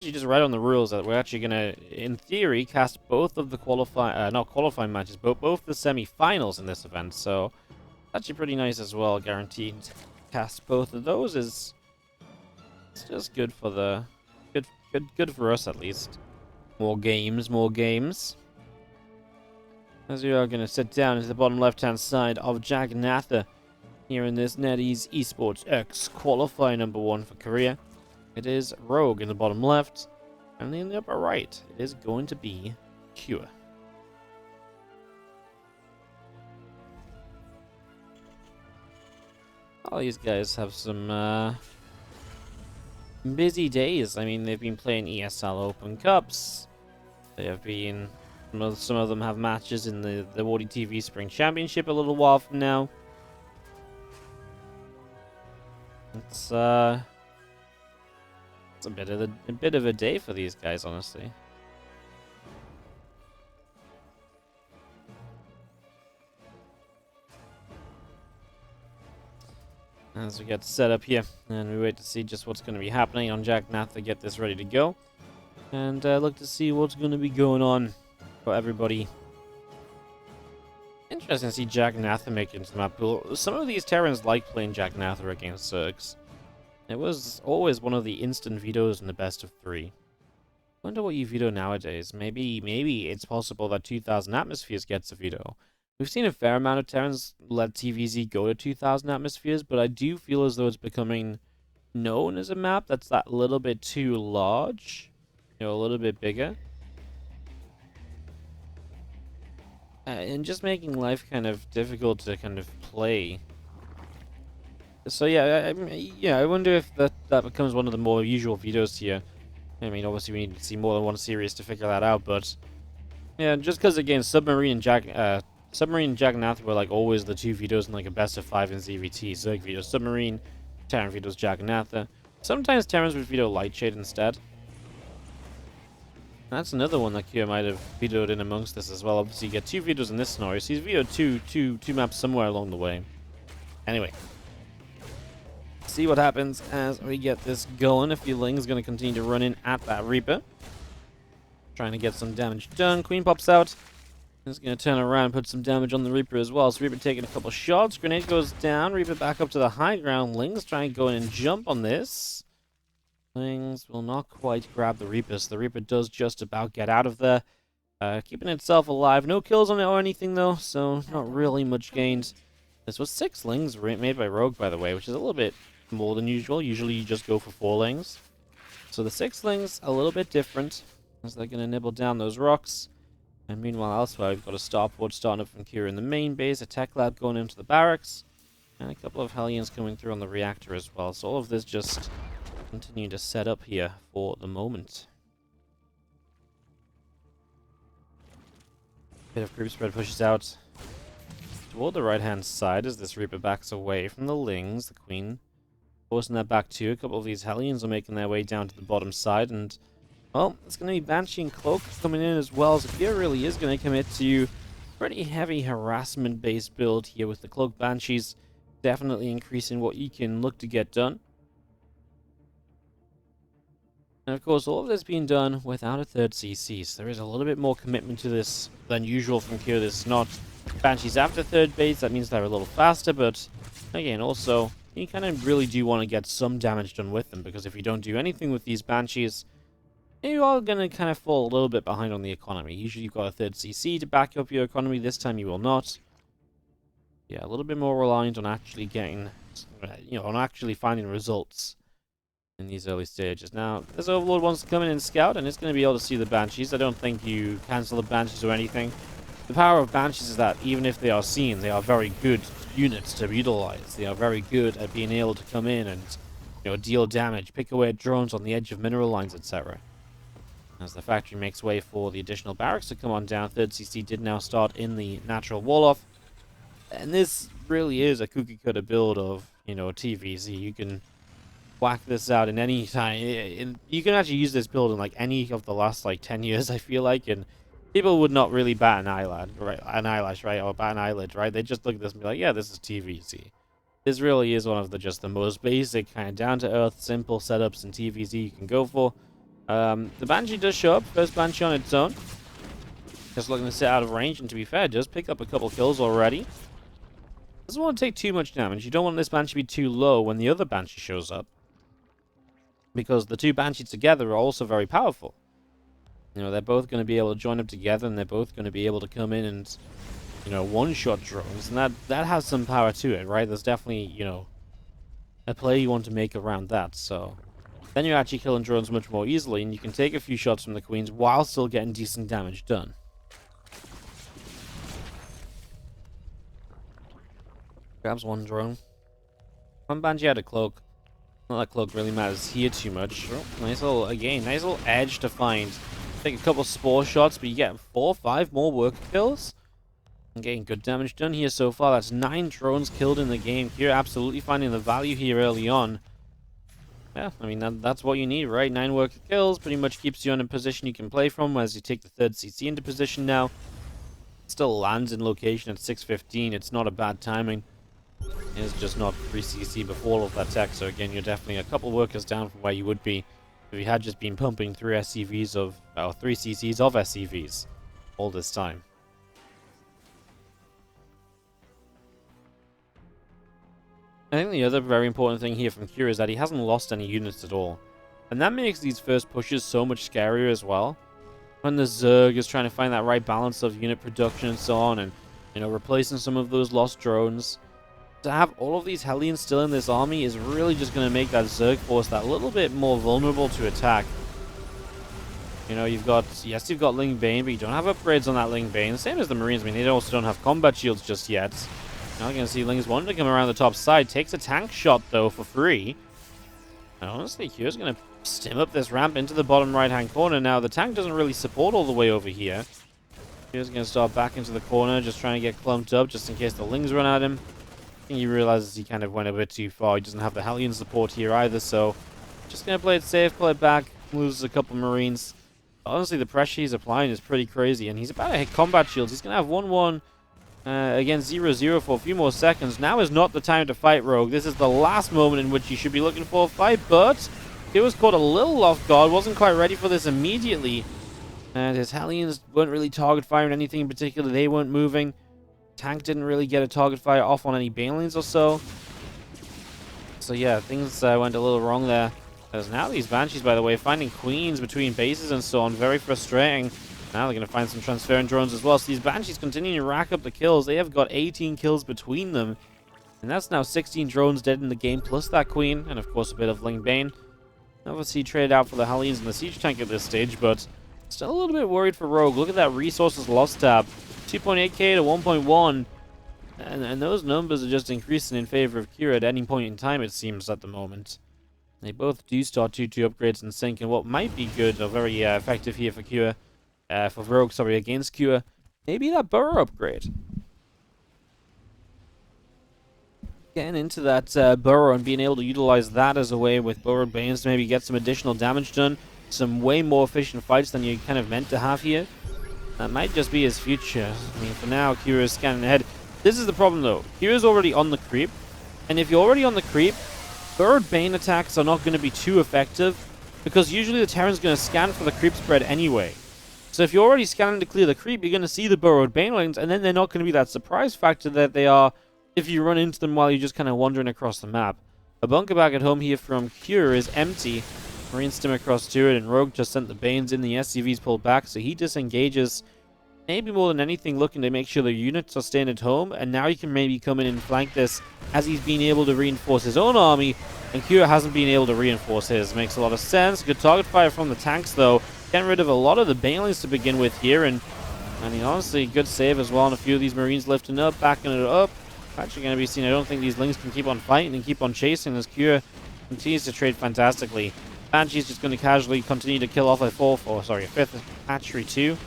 You just read on the rules that we're actually gonna, in theory, cast both of the not qualifying matches, but both the semi-finals in this event. So actually pretty nice as well. Guaranteed to cast both of those is it's just good for the good for us at least. More games, more games. As we are gonna sit down into the bottom left-hand side of Jaganatha here in this NetEase Esports X qualifier number 1 for Korea. It is Rogue in the bottom left, and in the upper right, it is going to be Cure. All these guys have some busy days. I mean, they've been playing ESL Open Cups. They have been... Some of them have matches in the WardiTV Spring Championship a little while from now. It's a bit of a day for these guys, honestly. As we get set up here, and we wait to see just what's going to be happening on Jaganatha to get this ready to go, and look to see what's going to be going on for everybody. Interesting to see Jaganatha make it into the map pool. Some of these Terrans like playing Jaganatha against Zergs. It was always one of the instant vetoes in the best of 3. Wonder what you veto nowadays. Maybe it's possible that 2000 atmospheres gets a veto. We've seen a fair amount of Terrans let TVZ go to 2000 atmospheres, but I do feel as though it's becoming known as a map that's that little bit too large. You know, a little bit bigger. And just making life kind of difficult to kind of play. So yeah, I wonder if that becomes one of the more usual vetoes here. I mean, obviously we need to see more than one series to figure that out, but yeah, just because again, Submarine and Jagannath were like always the 2 vetoes in like a best of 5 in ZvT. Zerg vetoes Submarine, Terran vetoes Jagannath. Sometimes Terrans would veto Lightshade instead. That's another one that Kyo might have vetoed in amongst this as well. Obviously, you get 2 vetoes in this scenario, so he's vetoed two maps somewhere along the way. Anyway. See what happens as we get this going. If Ling's going to continue to run in at that Reaper. Trying to get some damage done. Queen pops out. He's going to turn around and put some damage on the Reaper as well. So Reaper taking a couple shots. Grenade goes down. Reaper back up to the high ground. Ling's trying to go in and jump on this. Lings will not quite grab the Reaper. So the Reaper does just about get out of there. Keeping itself alive. No kills on it or anything though. So not really much gained. This was 6 Lings made by Rogue, by the way, which is a little bit more than usual. Usually you just go for 4 Lings. So the 6 Lings, a little bit different, as they're going to nibble down those rocks. And meanwhile, elsewhere, we've got a starport starting up from Kira in the main base, a tech lab going into the barracks, and a couple of Hellions coming through on the reactor as well. So all of this just continue to set up here for the moment. Bit of group spread pushes out toward the right-hand side as this Reaper backs away from the Lings. The Queen forcing that back too. A couple of these Hellions are making their way down to the bottom side, and well, it's going to be Banshee and Cloak coming in as well. Zafir really is going to commit to pretty heavy harassment-based build here with the Cloak Banshees, definitely increasing what you can look to get done. And of course, all of this being done without a 3rd CC, so there is a little bit more commitment to this than usual from Kira. This is not Banshees after 3rd base, that means they're a little faster, but again, also, you kind of really do want to get some damage done with them, because if you don't do anything with these Banshees, you are going to kind of fall a little bit behind on the economy. Usually you've got a 3rd CC to back up your economy, this time you will not. Yeah, a little bit more reliant on actually getting, on actually finding results in these early stages. Now, this Overlord wants to come in and scout, and it's going to be able to see the Banshees. I don't think you cancel the Banshees or anything. The power of Banshees is that even if they are seen, they are very good units to utilize. They are very good at being able to come in and, deal damage, pick away at drones on the edge of mineral lines, etc. As the factory makes way for the additional barracks to come on down, 3rd CC did now start in the natural wall-off. And this really is a cookie-cutter build of, TVZ. You can whack this out in any time. You can actually use this build in like any of the last 10 years, I feel like, and people would not really bat an eyelash, right, or bat an eyelid, right? They just look at this and be like, yeah, this is TVZ. This really is one of the most basic kind of down-to-earth, simple setups in TVZ you can go for. The Banshee does show up. First Banshee on its own. Just looking to sit out of range, and to be fair, does pick up a couple kills already. Doesn't want to take too much damage. You don't want this Banshee to be too low when the other Banshee shows up, because the two Banshees together are also very powerful. You know, they're both going to be able to join up together, and they're both going to be able to come in and, you know, one-shot drones, and that has some power to it, right? There's definitely, you know, a play you want to make around that, so then you're actually killing drones much more easily, and you can take a few shots from the queens while still getting decent damage done. Grabs one drone. One Banshee had a cloak. Not that cloak really matters here too much. Oh, nice little, again, nice little edge to find. Take a couple spore shots, but you get 4 or 5 more worker kills. And getting good damage done here so far. That's 9 drones killed in the game. You're absolutely finding the value here early on. Yeah, I mean, that's what you need, right? 9 worker kills pretty much keeps you in a position you can play from as you take the 3rd CC into position now. Still lands in location at 6:15. It's not a bad timing. It's just not 3 CC before all of that tech, so again, you're definitely a couple workers down from where you would be if you had just been pumping 3 SCVs of, or 3 CCs of SCVs all this time. I think the other very important thing here from Q is that he hasn't lost any units at all, and that makes these first pushes so much scarier as well. When the Zerg is trying to find that right balance of unit production and so on, and, you know, replacing some of those lost drones. To have all of these Hellions still in this army is really just going to make that Zerg force that little bit more vulnerable to attack. You know, you've got Ling Bane, but you don't have upgrades on that Ling Bane. Same as the Marines. I mean, they also don't have combat shields just yet. Now you're going to see Ling's wanting to come around the top side. Takes a tank shot, though, for free. And honestly, Q's going to stim up this ramp into the bottom right-hand corner. Now, the tank doesn't really support all the way over here. Q's going to start back into the corner, just trying to get clumped up, just in case the Lings run at him. He realizes he kind of went a bit too far. He doesn't have the Hellion support here either, so just going to play it safe, play it back, loses a couple Marines. Honestly, the pressure he's applying is pretty crazy, and he's about to hit combat shields. He's going to have 1-1 against 0-0 for a few more seconds. Now is not the time to fight Rogue. This is the last moment in which you should be looking for a fight, but he was caught a little off guard, wasn't quite ready for this immediately, and his Hellions weren't really target firing anything in particular. They weren't moving. Tank didn't really get a target fire off on any Banelings or so. So yeah, things went a little wrong there. There's now these Banshees, by the way, finding queens between bases and so on. Very frustrating. Now they're going to find some transferring drones as well. So these Banshees continue to rack up the kills. They have got 18 kills between them. And that's now 16 drones dead in the game, plus that queen. And of course a bit of Ling Bane. Obviously traded out for the Hellions and the siege tank at this stage, but still a little bit worried for Rogue. Look at that resources lost tab. 2.8k to 1.1, and those numbers are just increasing in favor of Kira at any point in time, it seems, at the moment. They both do start 2-2 upgrades in sync, and what might be good or very effective here for Kira, for Rogue, sorry, against Kira, maybe that burrow upgrade. Getting into that burrow and being able to utilize that as a way with burrowed Banes to maybe get some additional damage done, some way more efficient fights than you kind of meant to have here. That might just be his future. I mean, for now, Kira's scanning ahead. This is the problem, though. Kira's already on the creep. And if you're already on the creep, Burrowed Bane attacks are not going to be too effective, because usually the Terran's going to scan for the creep spread anyway. So if you're already scanning to clear the creep, you're going to see the Burrowed Banelings, and then they're not going to be that surprise factor that they are if you run into them while you're just kind of wandering across the map. A bunker back at home here from Cure is empty. Marines stim across to it, and Rogue just sent the Banes in. The SCV's pulled back, so he disengages. Maybe more than anything looking to make sure the units are staying at home, and now he can maybe come in and flank this as he's been able to reinforce his own army, and Kira hasn't been able to reinforce his. Makes a lot of sense. Good target fire from the tanks, though. Getting rid of a lot of the Banelings to begin with here, and I mean, honestly, good save as well on a few of these Marines lifting up, backing it up. Actually going to be seen. I don't think these Lings can keep on fighting and keep on chasing as Kira continues to trade fantastically. Banshee's just going to casually continue to kill off a fifth hatchery too.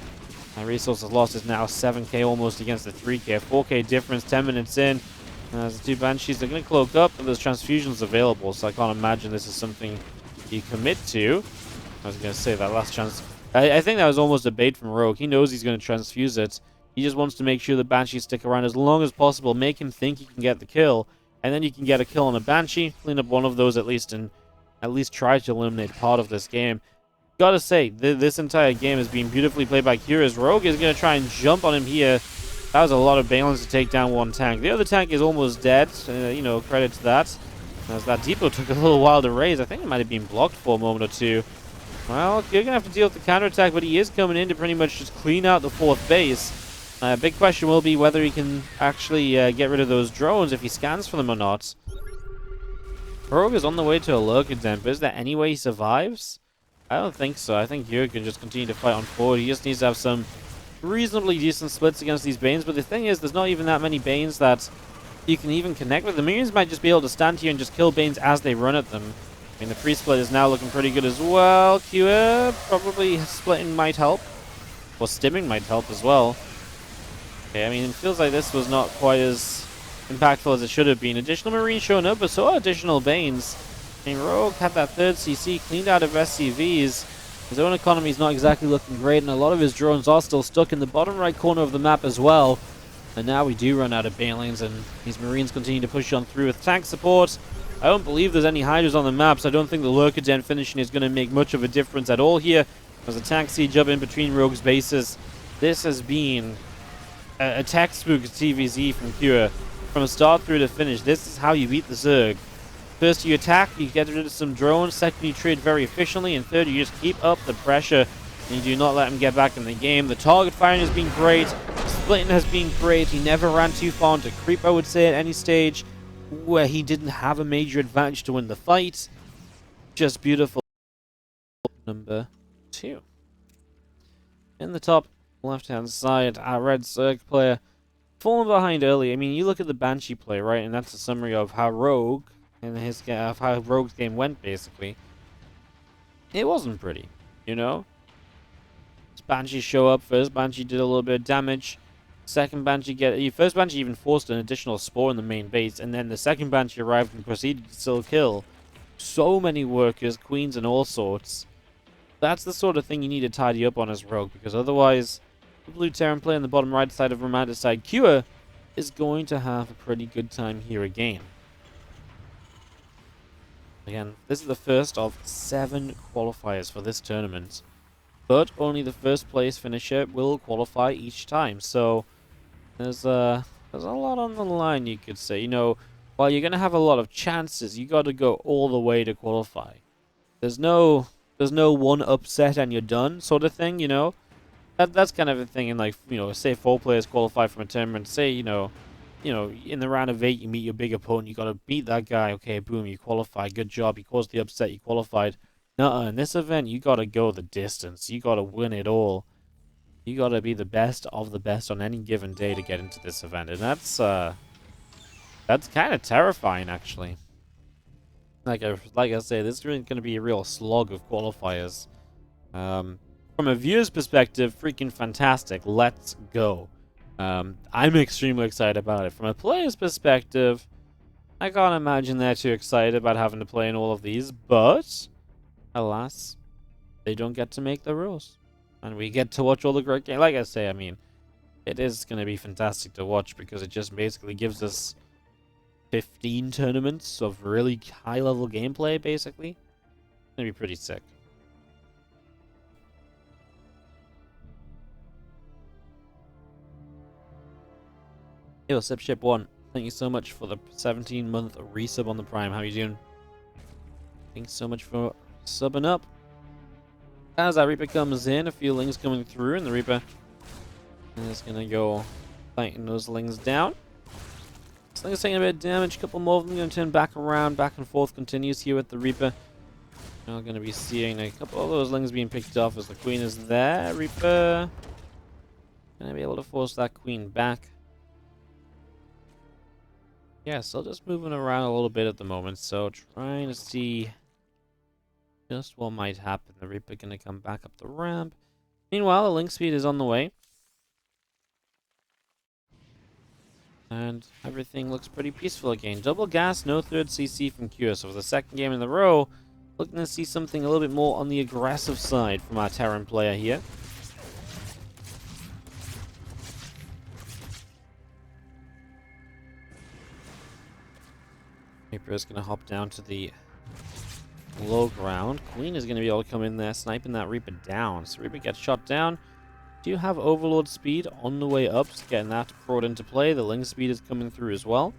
My resources lost is now 7k almost against the 3k. 4k difference 10 minutes in. As the two Banshees are going to cloak up, but there's transfusions available, so I can't imagine this is something you commit to. I was going to say that last chance. I think that was almost a bait from Rogue. He knows he's going to transfuse it. He just wants to make sure the Banshees stick around as long as possible, make him think he can get the kill, and then you can get a kill on a Banshee, clean up one of those at least, and at least try to eliminate part of this game. Gotta say, this entire game has been beautifully played by Curious. Rogue is going to try and jump on him here. That was a lot of balance to take down one tank. The other tank is almost dead. You know, credit to that. As that depot took a little while to raise. I think it might have been blocked for a moment or two. Well, you're going to have to deal with the counterattack, but he is coming in to pretty much just clean out the 4th base. Big question will be whether he can actually get rid of those drones, if he scans for them or not. Rogue is on the way to a Lurker Den, but is there any way he survives? I don't think so. I think Yuri can just continue to fight on forward. He just needs to have some reasonably decent splits against these Banes, but the thing is, there's not even that many Banes that you can even connect with. The minions might just be able to stand here and just kill Banes as they run at them. I mean, the free split is now looking pretty good as well. Q probably splitting might help. Or stimming might help as well. Okay, I mean, it feels like this was not quite as impactful as it should have been. Additional Marines showing up, but so are additional Banes. I mean, Rogue had that 3rd CC cleaned out of SCVs. His own economy is not exactly looking great, and a lot of his drones are still stuck in the bottom right corner of the map as well. And now we do run out of Banelings, and these Marines continue to push on through with tank support. I don't believe there's any hiders on the map, so I don't think the Lurker Den finishing is going to make much of a difference at all here. There's a tank siege up in between Rogue's bases. This has been a textbook TVZ from Cure. From start through to finish, this is how you beat the Zerg. First, you attack, you get rid of some drones. Second, you trade very efficiently. And third, you just keep up the pressure and you do not let him get back in the game. The target firing has been great. Splitting has been great. He never ran too far into creep, I would say, at any stage where he didn't have a major advantage to win the fight. Just beautiful. Number 2. In the top left-hand side, our red Zerg player falling behind early. I mean, you look at the Banshee play, right? And that's a summary of how Rogue and how Rogue's game went, basically. It wasn't pretty, you know? Banshee show up. First Banshee did a little bit of damage. Second Banshee first Banshee even forced an additional spore in the main base, and then the second Banshee arrived and proceeded to still kill so many workers, queens, and all sorts. That's the sort of thing you need to tidy up on as Rogue, because otherwise, the blue Terran player on the bottom right side of Romanticide Cure is going to have a pretty good time here again. Again, this is the first of 7 qualifiers for this tournament, but only the first place finisher will qualify each time. So there's a lot on the line, you could say. You know, while you're gonna have a lot of chances, you got to go all the way to qualify. There's no one upset and you're done sort of thing. You know, that's kind of a thing in, like, you know, say 4 players qualify from a tournament. Say, you know, in the round of 8, you meet your big opponent. You got to beat that guy. Okay, boom, you qualify. Good job. You caused the upset. You qualified. Nuh-uh. In this event, you got to go the distance. You got to win it all. You got to be the best of the best on any given day to get into this event, and that's kind of terrifying, actually. Like I say, this is really going to be a real slog of qualifiers. From a viewer's perspective, freaking fantastic. Let's go. I'm extremely excited about it. From a player's perspective, I can't imagine they're too excited about having to play in all of these, but alas, they don't get to make the rules. And we get to watch all the great games. Like I say, I mean, it is going to be fantastic to watch because it just basically gives us 15 tournaments of really high-level gameplay, basically. It's going to be pretty sick. Yo, Sipship1, thank you so much for the 17-month resub on the Prime. How you doing? Thanks so much for subbing up. As that Reaper comes in, a few Lings coming through, and the Reaper is going to go fighting those Lings down. Sling's taking a bit of damage, a couple more of them going to turn back around, back and forth continues here with the Reaper. Now going to be seeing a couple of those Lings being picked off as the Queen is there. Reaper going to be able to force that Queen back. Yeah, still just moving around a little bit at the moment, so trying to see just what might happen. The Reaper going to come back up the ramp. Meanwhile, the link speed is on the way. And everything looks pretty peaceful again. Double gas, no 3rd CC from Cure. So for the second game in a row, looking to see something a little bit more on the aggressive side from our Terran player here. Reaper is going to hop down to the low ground. Queen is going to be able to come in there, sniping that Reaper down. So Reaper gets shot down. Do you have Overlord speed on the way up? So getting that brought into play. The Ling speed is coming through as well.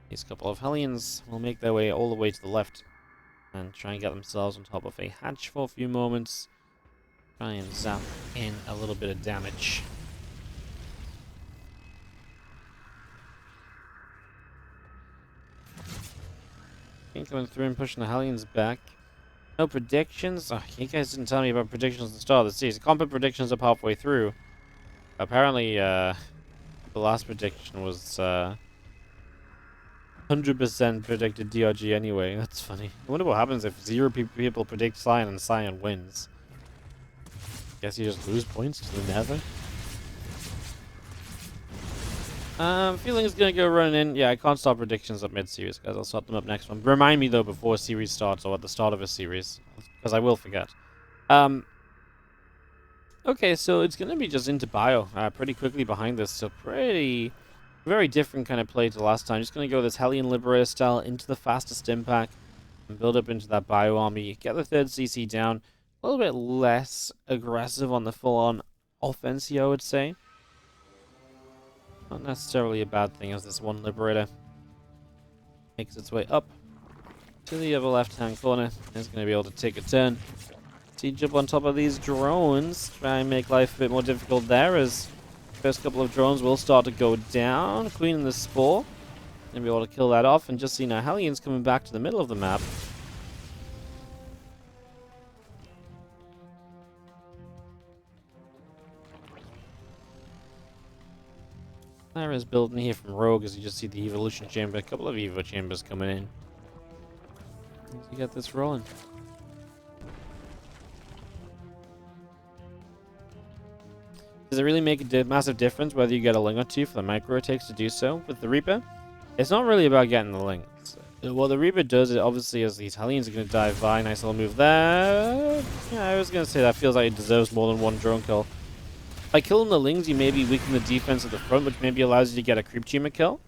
These couple of Hellions will make their way all the way to the left and try and get themselves on top of a hatch for a few moments. Try and zap in a little bit of damage. Coming through and pushing the Hellions back. No predictions? Oh, you guys didn't tell me about predictions at the start of the season. Can't put predictions up halfway through. Apparently, the last prediction was 100% predicted DRG anyway. That's funny. I wonder what happens if 0 people predict Sion and Sion wins. Guess you just lose points to the nether. Feeling is gonna go running in. Yeah, I can't start predictions up mid-series, guys. I'll start them up next one. Remind me though before a series starts or at the start of a series, because I will forget. Okay, so it's gonna be just into bio pretty quickly behind this. So very different kind of play to last time. Just gonna go this Hellion Liberator style into the fastest impact and build up into that bio army. Get the 3rd CC down. A little bit less aggressive on the full-on offense here, I would say. Not necessarily a bad thing as this one Liberator makes its way up to the other left-hand corner. It's going to be able to take a turn. Siege up on top of these drones. Try and make life a bit more difficult there as the first couple of drones will start to go down. Queen in the Spore. And be able to kill that off. And just see now Hellions coming back to the middle of the map. There is building here from Rogue as you just see the Evolution Chamber. A couple of Evo Chambers coming in. As you get this rolling. Does it really make a massive difference whether you get a Ling or 2 for the micro it takes to do so with the Reaper? It's not really about getting the Lings. What the Reaper does, it obviously, as these Hellions are going to dive by. Nice little move there. Yeah, I was going to say that feels like it deserves more than one drone kill. By killing the Lings, you maybe weaken the defense at the front, which maybe allows you to get a creep tumor kill.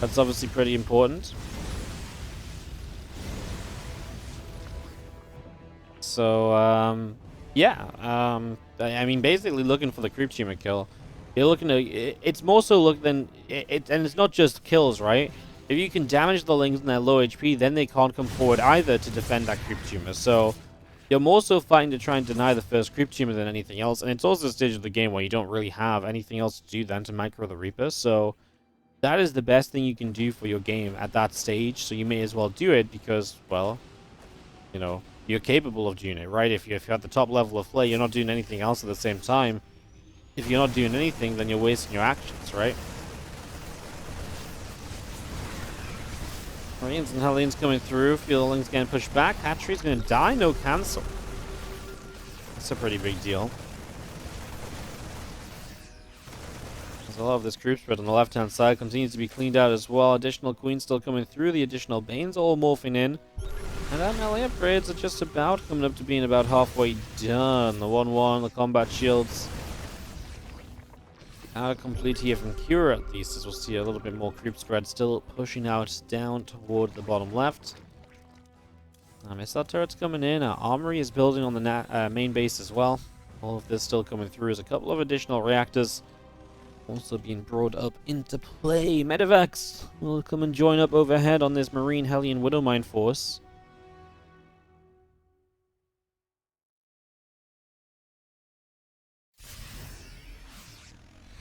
That's obviously pretty important. So, yeah. I mean, basically looking for the creep tumor kill. You're looking to... It's more so look than... and it's not just kills, right? If you can damage the Lings in their low HP, then they can't come forward either to defend that creep tumor. So... You're more so fighting to try and deny the first creep tumor than anything else, and it's also a stage of the game where you don't really have anything else to do than to micro the Reaper, so that is the best thing you can do for your game at that stage, so you may as well do it because, well, you know, you're capable of doing it, right? If you're at the top level of play, you're not doing anything else at the same time. If you're not doing anything, then you're wasting your actions, right? Marines and Hellions coming through. Feel the Lings getting pushed back. Hatchery's going to die. No cancel. That's a pretty big deal. There's a lot of this creep spread on the left-hand side. Continues to be cleaned out as well. Additional Queens still coming through. The additional Banes all morphing in. And that melee upgrades are just about coming up to being about halfway done. The 1-1, the combat shields. Out complete here from Cure at least, as we'll see a little bit more creep spread still pushing out down toward the bottom left. Missile turrets coming in. Our armory is building on the main base as well. All of this still coming through as a couple of additional reactors also being brought up into play. Medivacs will come and join up overhead on this Marine Hellion Widowmine force.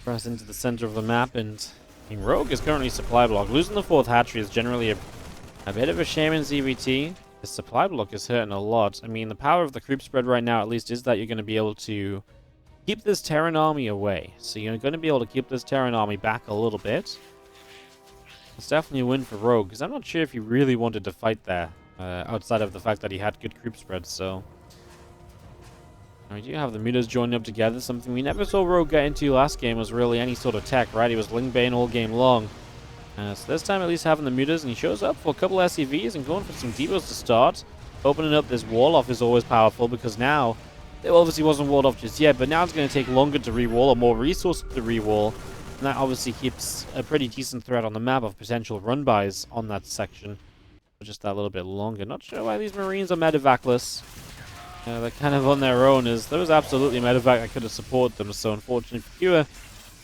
Press into the center of the map, and I mean, Rogue is currently supply block. Losing the 4th hatchery is generally a bit of a shame in ZvT. The supply block is hurting a lot. I mean, the power of the creep spread right now, at least, is that you're going to be able to keep this Terran army away. So you're going to be able to keep this Terran army back a little bit. It's definitely a win for Rogue, because I'm not sure if he really wanted to fight there, outside of the fact that he had good creep spread, so... We do have the mutas joining up together. Something we never saw Rogue get into last game was really any sort of tech, right? He was Ling Bane all game long. So this time at least having the mutas, and he shows up for a couple SCVs and going for some depots to start. Opening up this wall off is always powerful because now, it obviously wasn't walled off just yet, but now it's going to take longer to re-wall or more resources to re-wall. And that obviously keeps a pretty decent threat on the map of potential run-bys on that section. just that little bit longer. Not sure why these Marines are medevacless. They're kind of on their own, as there was absolutely medevac that could have supported them, so unfortunately for Cure,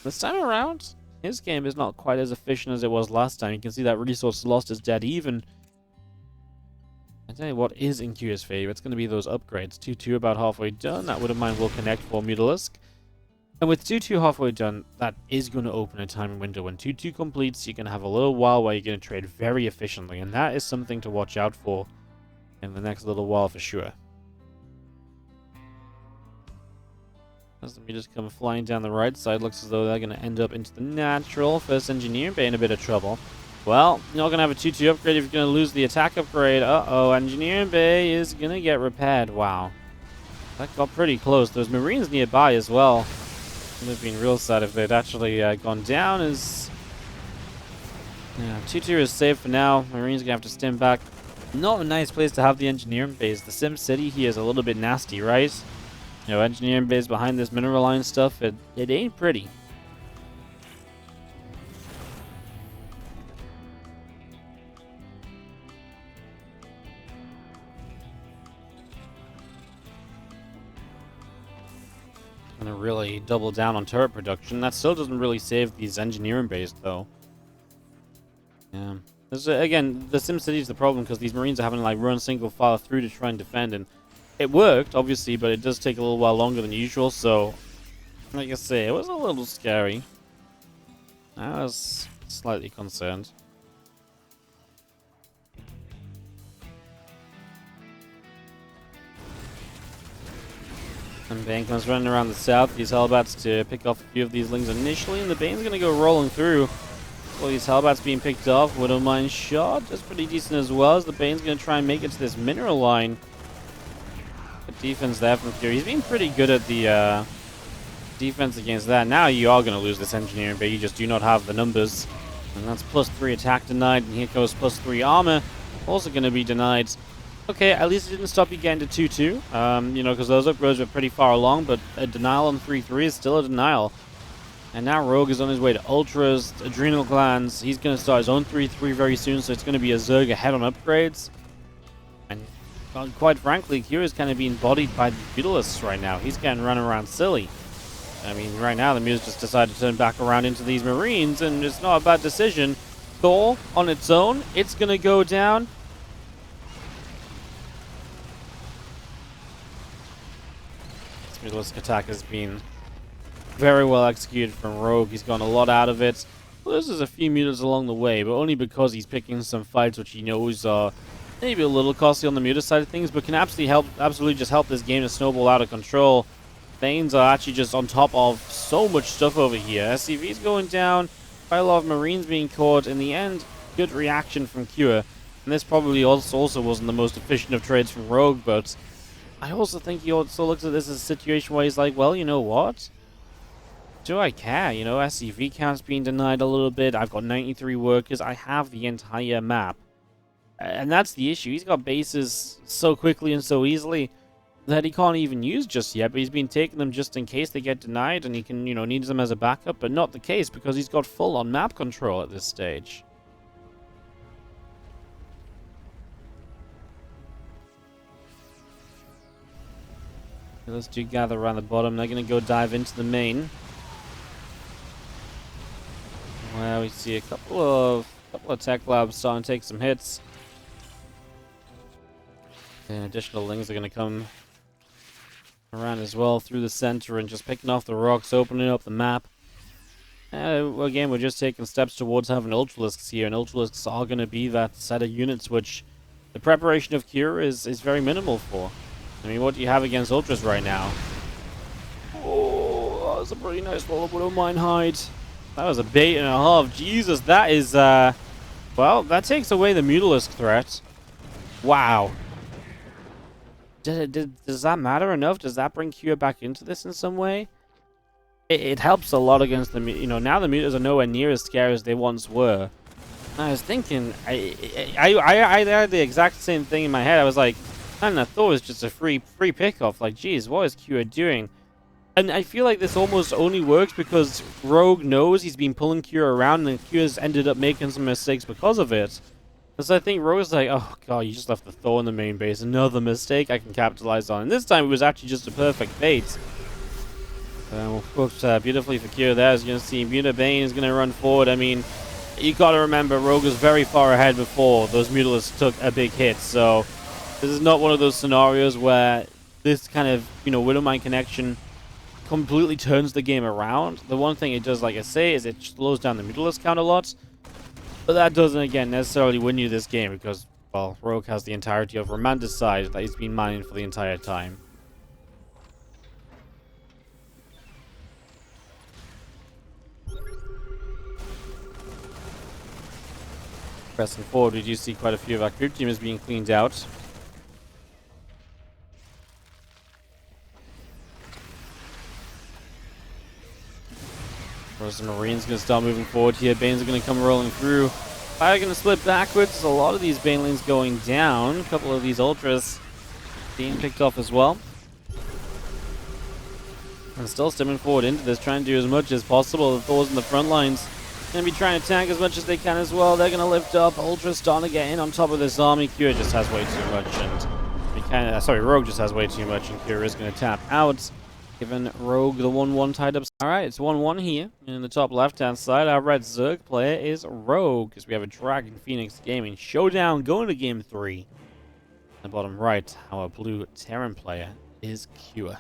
this time around, his game is not quite as efficient as it was last time. You can see that resource lost is dead even. I tell you what is in Cure's favor, it's going to be those upgrades. 2-2 about halfway done, that Widowmine will connect for Mutalisk. And with 2-2 halfway done, that is going to open a timing window. When 2-2 completes, you're going to have a little while where you're going to trade very efficiently, and that is something to watch out for in the next little while for sure. As the meters come flying down the right side, looks as though they're going to end up into the natural. First Engineer Bay in a bit of trouble. Well, you're not going to have a 2-2 upgrade if you're going to lose the attack upgrade. Uh-oh, Engineering Bay is going to get repaired. Wow. That got pretty close. There's Marines nearby as well. It would have been real sad if they'd actually gone down. As 2-2 is safe for now. Marines are going to have to stem back. Not a nice place to have the Engineering Base. The Sim City here is a little bit nasty, right? You know, Engineering Base behind this mineral line stuff, it ain't pretty. Gonna really double down on turret production. That still doesn't really save these Engineering Base, though. Yeah. Again, the Sim City is the problem because these Marines are having to like run single file through to try and defend, and it worked, obviously, but it does take a little while longer than usual, so like I say, it was a little scary. I was slightly concerned. And Bane comes running around the south, these Hellbats to pick off a few of these Lings initially, and the Bane's going to go rolling through. All these Hellbats being picked off, Widowmine shot, that's pretty decent as well, as the Bane's going to try and make it to this mineral line. Good defense there from Fury. He's been pretty good at the defense against that. Now you are going to lose this Engineering Bay. You just do not have the numbers. And that's +3 attack denied. And here goes +3 armor. Also going to be denied. Okay, at least it didn't stop you getting to 2-2. You know, because those upgrades were pretty far along. But a denial on 3-3 is still a denial. And now Rogue is on his way to Ultras, Adrenal Glands. He's going to start his own 3-3 very soon. So it's going to be a Zerg ahead on upgrades. And well, quite frankly, Kira's kind of being bodied by the Mutalisks right now. He's getting run around silly. I mean, right now the Mutalisks just decided to turn back around into these Marines, and it's not a bad decision. Thor, on its own, it's going to go down. This Mutalisk attack has been very well executed from Rogue. He's gotten a lot out of it. Well, this is a few meters along the way, but only because he's picking some fights which he knows are maybe a little costly on the muta side of things, but can absolutely just help this game to snowball out of control. Thanes are actually just on top of so much stuff over here. SCV's going down, quite a lot of Marines being caught. In the end, good reaction from Cure. And this probably also wasn't the most efficient of trades from Rogue, but I also think he also looks at this as a situation where he's like, well, you know what? Do I care? You know, SCV count's being denied a little bit. I've got 93 workers. I have the entire map. And that's the issue. He's got bases so quickly and so easily that he can't even use just yet, but he's been taking them just in case they get denied, and he can, you know, needs them as a backup, but not the case because he's got full-on map control at this stage. Let's do gather around the bottom. They're going to go dive into the main. Well, we see a couple of tech labs starting to take some hits. And additional Lings are going to come around as well through the center and just picking off the rocks, opening up the map. Again, we're just taking steps towards having Ultralisks here, and Ultralisks are going to be that set of units which the preparation of Cure is very minimal for. I mean, what do you have against Ultras right now? Oh, that was a pretty nice little Widowmine hide. That was a bait and a half. Jesus, that is, well, that takes away the Mutalisk threat. Wow. Does that matter enough? Does that bring Cure back into this in some way? It helps a lot against the, you know, now the Mutas are nowhere near as scary as they once were. I was thinking, I had the exact same thing in my head. I was like, man, I thought it was just a free pickoff. Like, geez, what is Cure doing? And I feel like this almost only works because Rogue knows he's been pulling Cure around, and Cure's ended up making some mistakes because of it. So I think Rogue's like, oh god, you just left the Thor in the main base. Another mistake I can capitalize on. And this time it was actually just a perfect bait. Worked beautifully for Kira there. As you're going to see, Muta Bane is going to run forward. I mean, you got to remember, Rogue was very far ahead before those Mutalisks took a big hit. So this is not one of those scenarios where this kind of, Widowmine connection completely turns the game around. The one thing it does, like I say, is it slows down the Mutalisk count a lot. But that doesn't, again, necessarily win you this game because, well, Rogue has the entirety of Ramanda's side that he's been mining for the entire time. Pressing forward, we do see quite a few of our creep teamers being cleaned out. Whereas the Marine's going to start moving forward here. Bane's going to come rolling through. Fire going to split backwards. A lot of these Banelings going down. A couple of these Ultras being picked off as well. And still stepping forward into this, trying to do as much as possible. The Thor's in the front lines. Going to be trying to tank as much as they can as well. They're going to lift up. Ultra's starting to get in on top of this army. Cure just has way too much. And Rogue just has way too much. And Cure is going to tap out, giving Rogue the 1-1 tied up. Alright, it's 1-1 here. In the top left-hand side, our red Zerg player is Rogue, because we have a Dragon Phoenix Gaming Showdown going to Game 3. In the bottom right, our blue Terran player is Cure.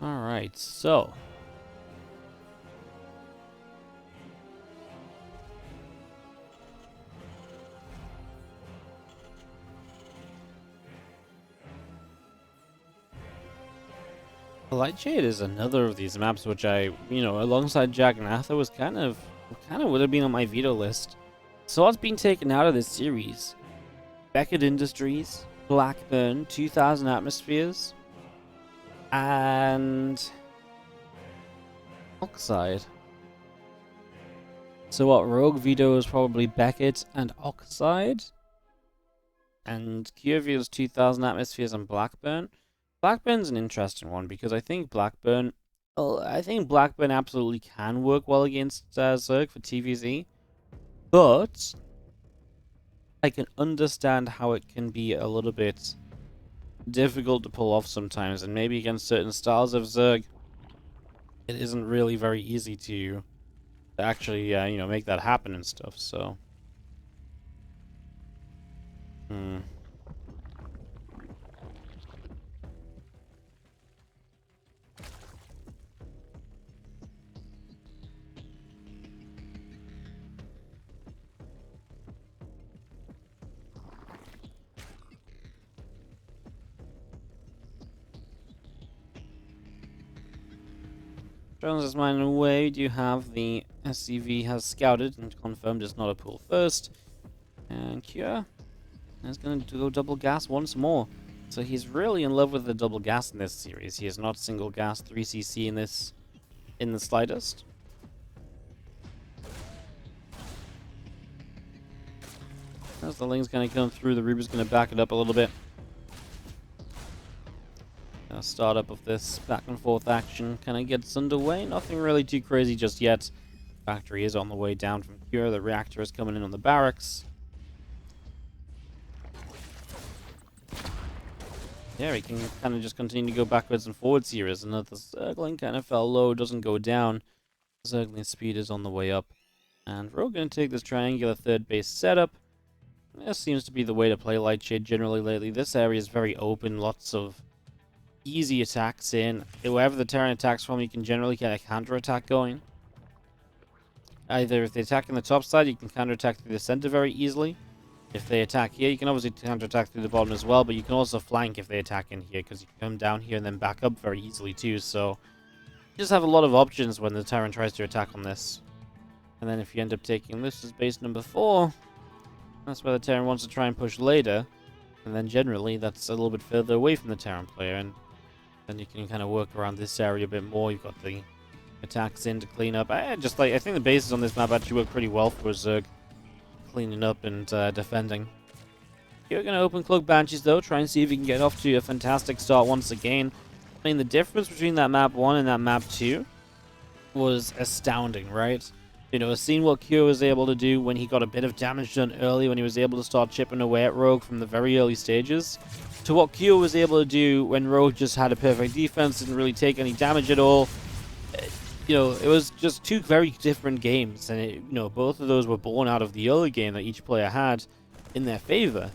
Alright, so Lightshade is another of these maps which I, alongside Jack and Arthur was kind of would have been on my veto list. So what's been taken out of this series? Beckett Industries, Blackburn, 2000 Atmospheres, and Oxide. So what, Rogue veto is probably Beckett and Oxide, and Cure vetoes 2000 Atmospheres and Blackburn. Blackburn's an interesting one because I think Blackburn absolutely can work well against Zerg for TVZ, but I can understand how it can be a little bit difficult to pull off sometimes, and maybe against certain styles of Zerg, it isn't really very easy to actually, make that happen and stuff. So, Jones is mining away. We do have the SCV has scouted and confirmed it's not a pull first. And Cure is going to go double gas once more. So he's really in love with the double gas in this series. He is not single gas 3cc in the slightest. As the Ling's going to come through, the Reaper's going to back it up a little bit. Startup of this back and forth action kind of gets underway. Nothing really too crazy just yet. Factory is on the way down from Cure. The reactor is coming in on the barracks. Yeah, he can kind of just continue to go backwards and forwards here as another Zergling kind of fell low, doesn't go down. Zergling speed is on the way up. And we're going to take this triangular third base setup. This seems to be the way to play Lightshade generally lately. This area is very open, lots of easy attacks in. Wherever the Terran attacks from, you can generally get a counter-attack going. Either if they attack on the top side, you can counter-attack through the center very easily. If they attack here, you can obviously counter-attack through the bottom as well, but you can also flank if they attack in here, because you can come down here and then back up very easily too, so you just have a lot of options when the Terran tries to attack on this. And then if you end up taking this as base number 4, that's where the Terran wants to try and push later, and then generally that's a little bit further away from the Terran player, and then you can kind of work around this area a bit more. You've got the attacks in to clean up. I think the bases on this map actually work pretty well for Zerg, cleaning up and defending. You're going to open Cloak Banshees though, try and see if you can get off to a fantastic start once again. I mean, the difference between that map 1 and that map 2 was astounding, right? You know, seeing what Kyo was able to do when he got a bit of damage done early, when he was able to start chipping away at Rogue from the very early stages, to what Kyo was able to do when Rogue just had a perfect defense, didn't really take any damage at all. You know, it was just two very different games, and you know, both of those were born out of the early game that each player had in their favor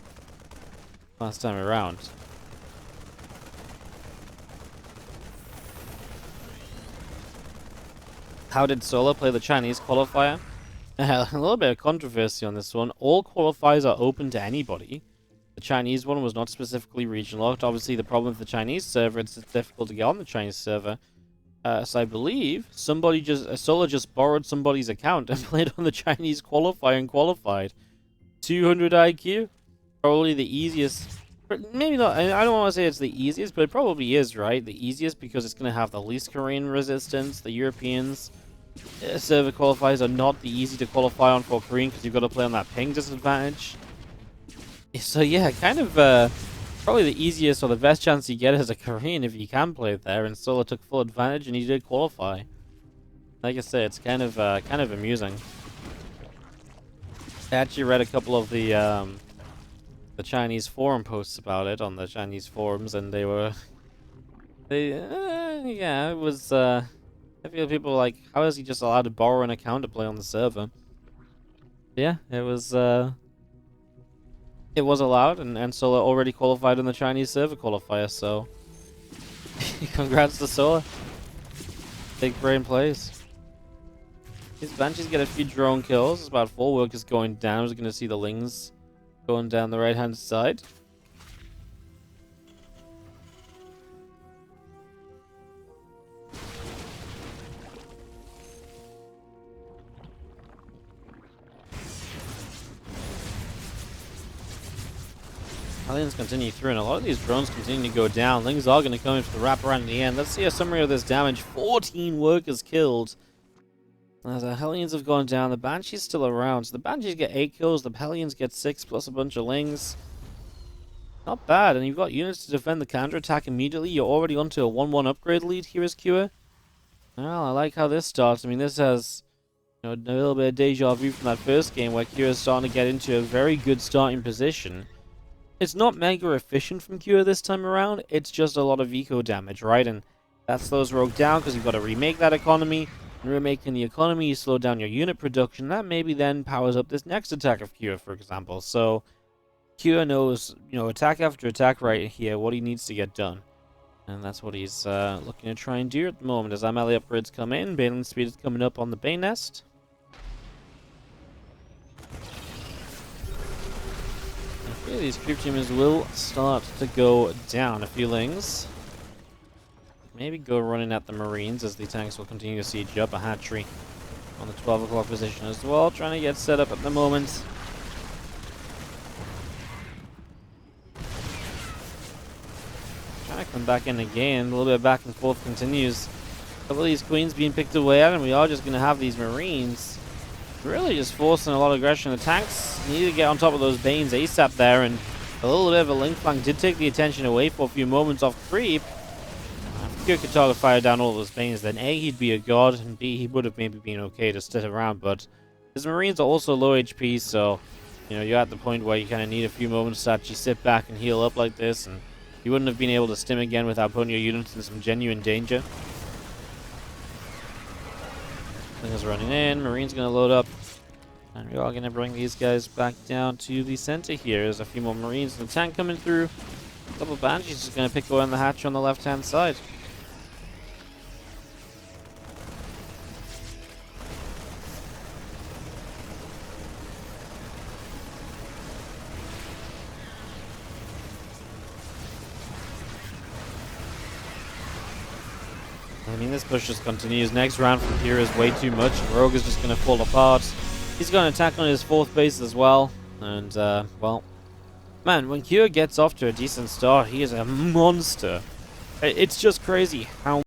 last time around. How did Solar play the Chinese qualifier? A little bit of controversy on this one. All qualifiers are open to anybody. The Chinese one was not specifically region locked. Obviously, the problem with the Chinese server, it's difficult to get on the Chinese server. So I believe Solar just borrowed somebody's account and played on the Chinese qualifier and qualified. 200 IQ? Probably the easiest. Maybe not. I don't want to say it's the easiest, but it probably is, right? The easiest because it's going to have the least Korean resistance. The Europeans server qualifiers are not the easy to qualify on for Korean because you've got to play on that ping disadvantage. So yeah, kind of probably the easiest or the best chance you get as a Korean if you can play it there, and Solar took full advantage and he did qualify. Like I said, it's kind of amusing. I actually read a couple of the Chinese forum posts about it on the Chinese forums, and yeah, it was I feel people were like, how is he just allowed to borrow an account to play on the server? Yeah, it was allowed, and Solar already qualified in the Chinese server qualifier, so congrats to Solar. Big brain plays. These Banshees get a few drone kills. It's about 4 workers going down. We're going to see the Lings going down the right-hand side. Aliens continue through, and a lot of these drones continue to go down. Lings are going to come in for the wraparound in the end. Let's see a summary of this damage. 14 workers killed. As the Hellions have gone down, the Banshee's still around. So the Banshees get 8 kills, the Hellions get 6 plus a bunch of Lings. Not bad, and you've got units to defend the counterattack immediately. You're already onto a 1-1 upgrade lead here as Kua. Well, I like how this starts. I mean, this has, you know, a little bit of deja vu from that first game where Kua is starting to get into a very good starting position. It's not mega efficient from Kua this time around, it's just a lot of eco damage, right? And that slows Rogue down because you've got to remake that economy. And remaking the economy, you slow down your unit production. That maybe then powers up this next attack of Kua, for example. So Kua knows, you know, attack after attack right here, what he needs to get done. And that's what he's looking to try and do at the moment. As MLA upgrades come in, Baneling speed is coming up on the Bane Nest. These creep teamers will start to go down. A few Lings. Maybe go running at the Marines as the tanks will continue to siege up. A hatchery on the 12 o'clock position as well. Trying to get set up at the moment. Trying to come back in again. A little bit of back and forth continues. A couple of these Queens being picked away at, and we are just going to have these Marines really just forcing a lot of aggression. The tanks need to get on top of those Banes ASAP there, and a little bit of a link flank did take the attention away for a few moments off creep. If Kua could target fire down all those Banes, then A, he'd be a god, and B, he would have maybe been okay to sit around, but his Marines are also low HP, so, you know, you're at the point where you kind of need a few moments to actually sit back and heal up like this, and you wouldn't have been able to stim again without putting your units in some genuine danger. Is running in, Marine's going to load up, and we are going to bring these guys back down to the center here. There's a few more Marines and the tank coming through. A couple of Banshees just going to pick away on the hatch on the left-hand side. I mean, this push just continues. Next round from here is way too much, and Rogue is just going to fall apart. He's going to attack on his 4th base as well. And, well, man, when Kua gets off to a decent start, he is a monster. It's just crazy how